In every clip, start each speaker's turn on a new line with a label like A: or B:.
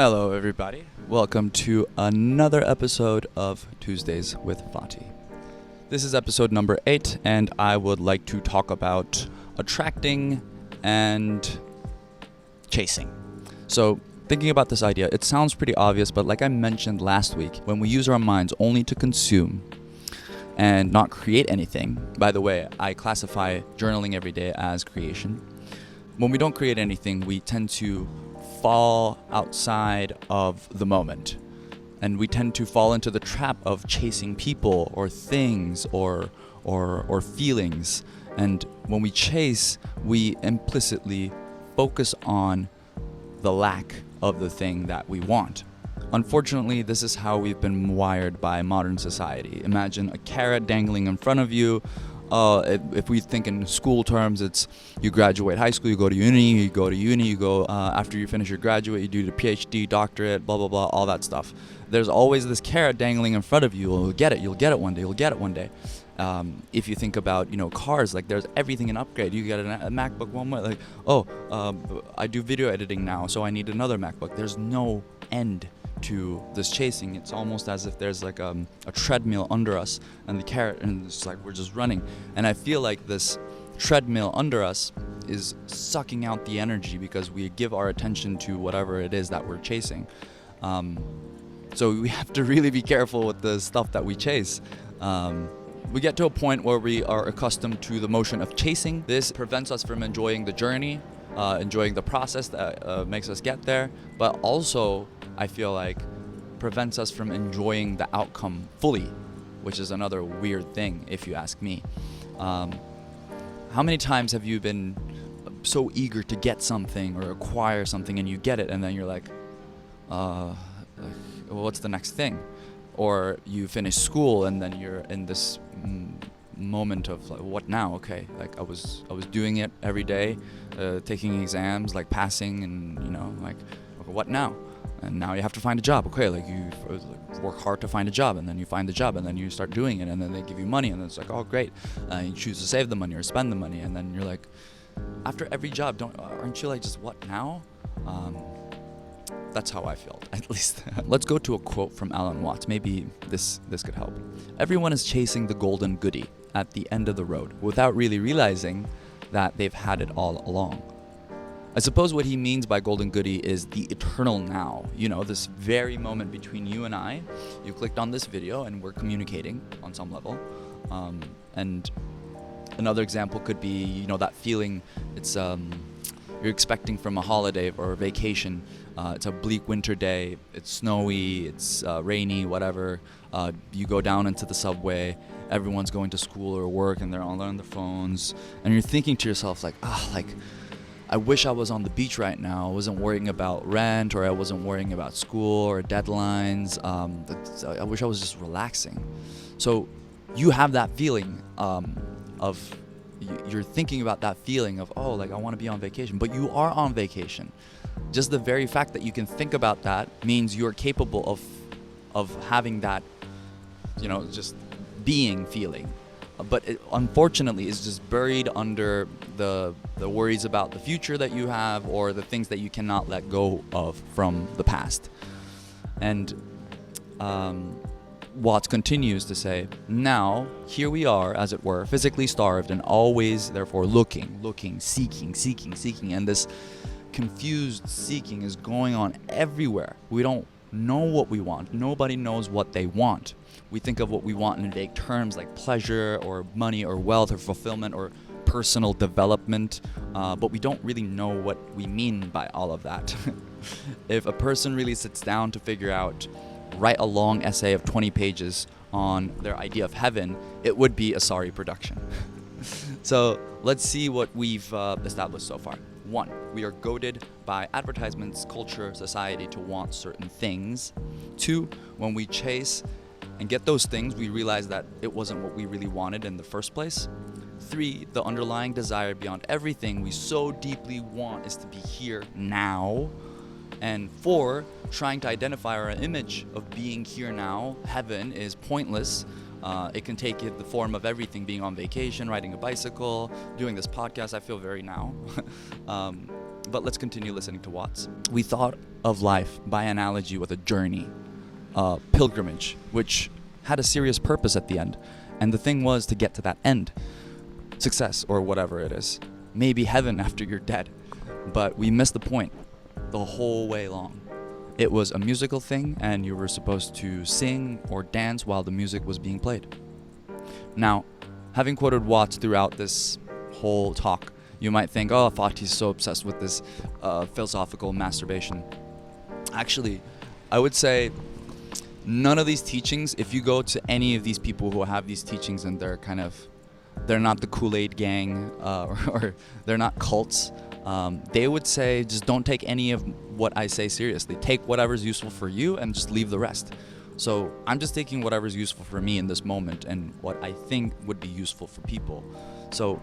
A: Hello, everybody. Welcome to another episode of Tuesdays with Fati. This is episode number 8, and I would like to talk about attracting and chasing. So, thinking about this idea, it sounds pretty obvious, but like I mentioned last week, when we use our minds only to consume and not create anything, by the way, I classify journaling every day as creation. When we don't create anything, we tend to fall outside of the moment, and we tend to fall into the trap of chasing people or things or feelings. And when we chase, we implicitly focus on the lack of the thing that we want. Unfortunately, this is how we've been wired by modern society. Imagine a carrot dangling in front of you. If we think in school terms, it's you graduate high school, you go to uni, after you finish your graduate, you do the PhD, doctorate, blah, blah, blah, all that stuff. There's always this carrot dangling in front of you. You'll get it one day. If you think about, cars, like there's everything an upgrade. You get a MacBook one way, I do video editing now, so I need another MacBook. There's no end to this chasing. It's almost as if there's like a treadmill under us and the carrot, and it's like we're just running. And I feel like this treadmill under us is sucking out the energy because we give our attention to whatever it is that we're chasing. So we have to really be careful with the stuff that we chase. We get to a point where we are accustomed to the motion of chasing. This prevents us from enjoying the journey, enjoying the process that makes us get there, but also I feel like prevents us from enjoying the outcome fully, which is another weird thing if you ask me. How many times have you been so eager to get something or acquire something and you get it and then you're like, what's the next thing? Or you finish school and then you're in this moment of like, what now? Okay, like I was doing it every day, taking exams, like passing, and okay, what now? And now you have to find a job. Okay, like you work hard to find a job, and then you find the job, and then you start doing it, and then they give you money, and then it's like, oh great, you choose to save the money or spend the money, and then you're like, after every job, aren't you like, just what now? That's how I felt, at least. Let's go to a quote from Alan Watts. Maybe this could help. Everyone is chasing the golden goody at the end of the road without really realizing that they've had it all along. I suppose what he means by golden goody is the eternal now. This very moment between you and I. You clicked on this video and we're communicating on some level. And another example could be, that feeling it's you're expecting from a holiday or a vacation. It's a bleak winter day, it's snowy, it's rainy, whatever. You go down into the subway, everyone's going to school or work, and they're all on their phones, and you're thinking to yourself like, I wish I was on the beach right now. I wasn't worrying about rent, or I wasn't worrying about school or deadlines. I wish I was just relaxing. So you have that feeling of you're thinking about that feeling of, I want to be on vacation, but you are on vacation. Just the very fact that you can think about that means you're capable of having that, just being feeling. But it, unfortunately, is just buried under the worries about the future that you have, or the things that you cannot let go of from the past. And Watts continues to say, now, here we are, as it were, physically starved and always, therefore, looking, seeking. And this confused seeking is going on everywhere. We don't know what we want. Nobody knows what they want. We think of what we want in vague terms like pleasure or money or wealth or fulfillment or personal development, but we don't really know what we mean by all of that. If a person really sits down to write a long essay of 20 pages on their idea of heaven, it would be a sorry production. So let's see what we've established so far. 1, we are goaded by advertisements, culture, society to want certain things. 2, when we chase and get those things, we realize that it wasn't what we really wanted in the first place. 3, the underlying desire beyond everything we so deeply want is to be here now. And 4, trying to identify our image of being here now, heaven, is pointless. It can take the form of everything, being on vacation, riding a bicycle, doing this podcast. I feel very now. But let's continue listening to Watts. We thought of life by analogy with a journey, a pilgrimage, which had a serious purpose at the end. And the thing was to get to that end. Success, or whatever it is. Maybe heaven after you're dead. But we missed the point the whole way long. It was a musical thing, and you were supposed to sing or dance while the music was being played. Now, having quoted Watts throughout this whole talk, you might think, oh, Fatih's so obsessed with this philosophical masturbation. Actually, I would say none of these teachings, if you go to any of these people who have these teachings and they're not the Kool-Aid gang or they're not cults, they would say just don't take any of what I say seriously. Take whatever's useful for you and just leave the rest. So I'm just taking whatever's useful for me in this moment and what I think would be useful for people. So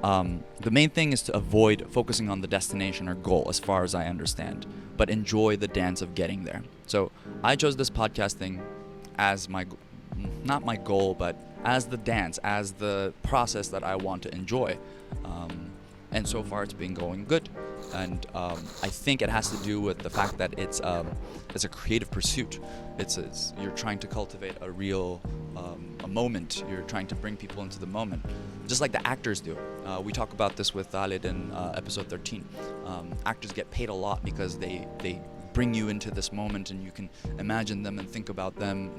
A: the main thing is to avoid focusing on the destination or goal as far as I understand, but enjoy the dance of getting there. So I chose this podcast thing as not my goal, but as the dance, as the process that I want to enjoy. And so far it's been going good. And I think it has to do with the fact that it's a creative pursuit. You're trying to cultivate a real a moment. You're trying to bring people into the moment, just like the actors do. We talk about this with Khalid in episode 13. Actors get paid a lot because they bring you into this moment, and you can imagine them and think about them,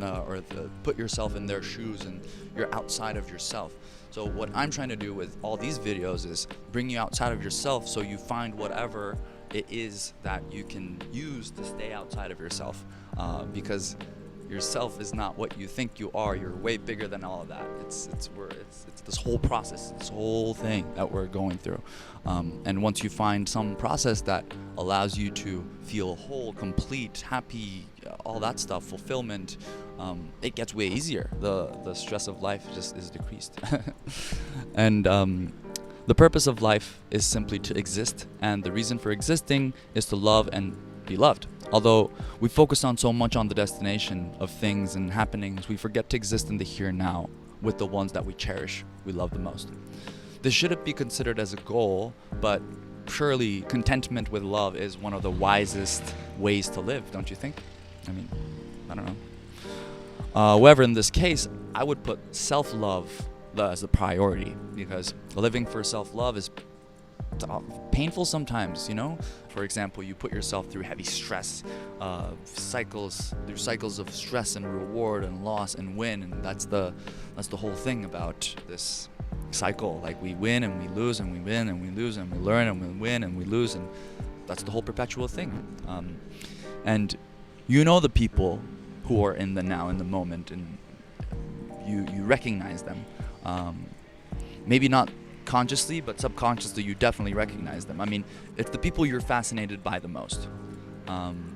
A: put yourself in their shoes, and you're outside of yourself. So what I'm trying to do with all these videos is bring you outside of yourself, so you find whatever it is that you can use to stay outside of yourself, because yourself is not what you think you are. You're way bigger than all of that. It's this whole process, this whole thing that we're going through. And once you find some process that allows you to feel whole, complete, happy, all that stuff, fulfillment, it gets way easier. The stress of life just is decreased. And the purpose of life is simply to exist, and the reason for existing is to love and be loved. Although we focus on so much on the destination of things and happenings, we forget to exist in the here and now with the ones that we cherish, we love the most. This shouldn't be considered as a goal, but surely contentment with love is one of the wisest ways to live, don't you think? I mean, I don't know. However, in this case, I would put self-love as the priority, because living for self-love is painful sometimes, you know? For example, you put yourself through heavy stress, cycles of stress and reward and loss and win, and that's the whole thing about this cycle. Like, we win and we lose and we win and we lose and we learn and we win and we lose, and that's the whole perpetual thing. And you know the people who are in the now, in the moment, and you recognize them. Maybe not consciously, but subconsciously you definitely recognize them. I mean, it's the people you're fascinated by the most.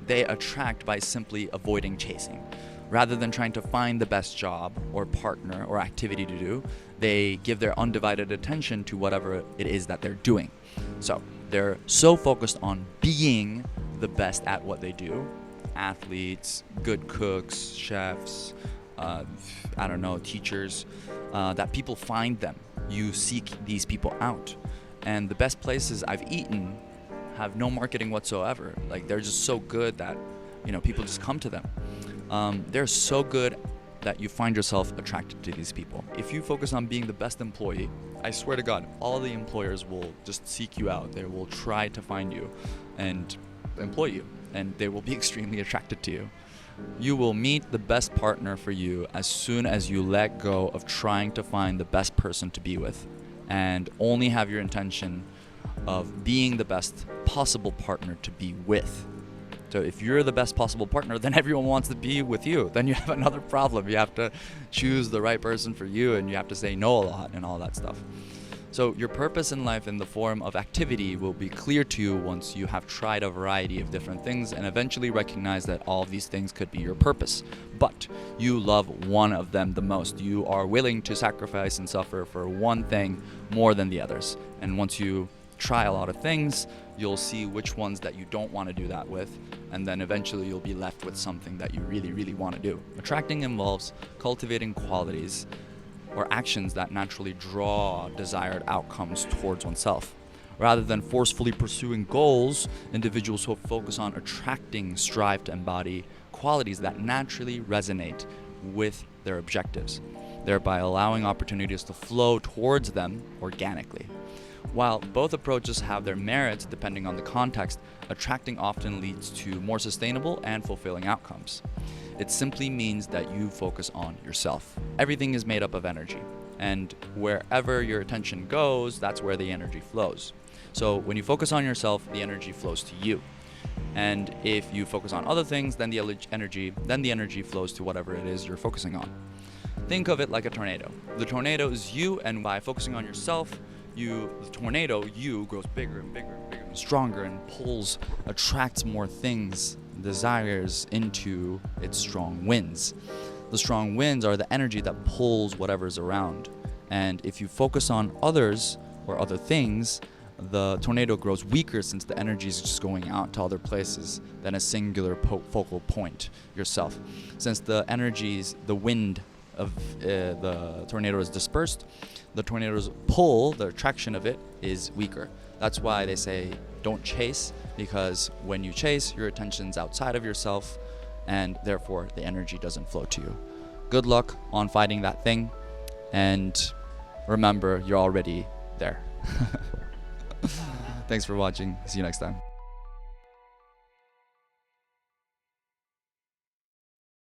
A: They attract by simply avoiding chasing. Rather than trying to find the best job or partner or activity to do, they give their undivided attention to whatever it is that they're doing. So they're so focused on being the best at what they do. Athletes, good cooks, chefs, teachers, that people find them. You seek these people out. And the best places I've eaten have no marketing whatsoever. Like, they're just so good that, people just come to them. They're so good that you find yourself attracted to these people. If you focus on being the best employee, I swear to God, all the employers will just seek you out. They will try to find you and employ you, and they will be extremely attracted to you. You will meet the best partner for you as soon as you let go of trying to find the best person to be with, and only have your intention of being the best possible partner to be with. So if you're the best possible partner, then everyone wants to be with you. Then you have another problem. You have to choose the right person for you, and you have to say no a lot and all that stuff. So your purpose in life in the form of activity will be clear to you once you have tried a variety of different things and eventually recognize that all of these things could be your purpose. But you love one of them the most. You are willing to sacrifice and suffer for one thing more than the others. And once you try a lot of things, you'll see which ones that you don't want to do that with, and then eventually you'll be left with something that you really, really want to do. Attracting involves cultivating qualities or actions that naturally draw desired outcomes towards oneself. Rather than forcefully pursuing goals, individuals who focus on attracting strive to embody qualities that naturally resonate with their objectives, thereby allowing opportunities to flow towards them organically. While both approaches have their merits depending on the context, attracting often leads to more sustainable and fulfilling outcomes. It simply means that you focus on yourself. Everything is made up of energy, and wherever your attention goes, that's where the energy flows. So when you focus on yourself, the energy flows to you. And if you focus on other things, then the energy flows to whatever it is you're focusing on. Think of it like a tornado. The tornado is you, and by focusing on yourself, the tornado grows bigger and bigger and bigger and stronger and attracts more things, desires into its strong winds. The strong winds are the energy that pulls whatever's around. And if you focus on others or other things, the tornado grows weaker since the energy is just going out to other places than a singular focal point, yourself. Since the wind of the tornado is dispersed, the tornado's pull, the attraction of it, is weaker. That's why they say don't chase, because when you chase, your attention's outside of yourself, and therefore the energy doesn't flow to you. Good luck on fighting that thing, and remember, you're already there. Thanks for watching. See you next time.